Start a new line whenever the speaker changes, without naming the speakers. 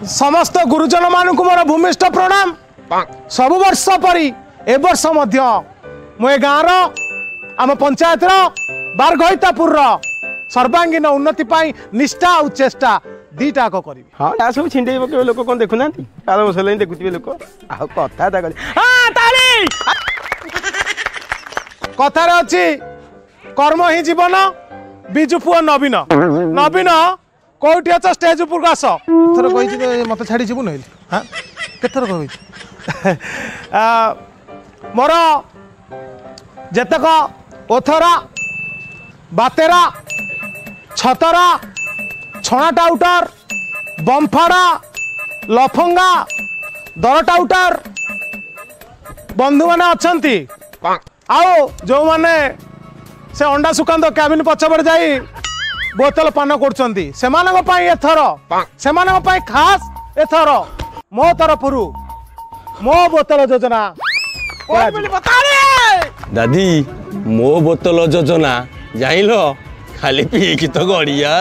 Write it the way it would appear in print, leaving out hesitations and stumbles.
समस्त गुरुजन मान को मोर भूमिष्ठ प्रणाम। सब वर्ष परी ए वर्ष मध्य मु ए गाँव आम पंचायत बारघईतापुर सर्वांगीन उन्नति पाई निष्ठा और चेष्टा दीटा को करी।
हाँ या सब छिंडे पकेबे लोक कोन देखु नांती काल बसले देखुथिबे लोक आ कथा ता हां ताली
कथा रे अछि कर्म ही जीवन बिजु पुओ नवीन नवीन कोठी अछ स्टेज ऊपर आस थर कहि मते छाडी जीवु नहिल हां केथर कहि मोर जेतक ओथरा बातेरा छतरा छणा टाउटर बमफाड़ा लफंगा दर टाउटर बंधु मैंने अच्छा आओ जो मैंने से अंडा सुकांत कैबिन पछपटे जाई बोतल पान कर खास एथर मो तरफ मो बोतल योजना
दादी मो बोतल योजना जाइल खाली पीकी तो गड़िया।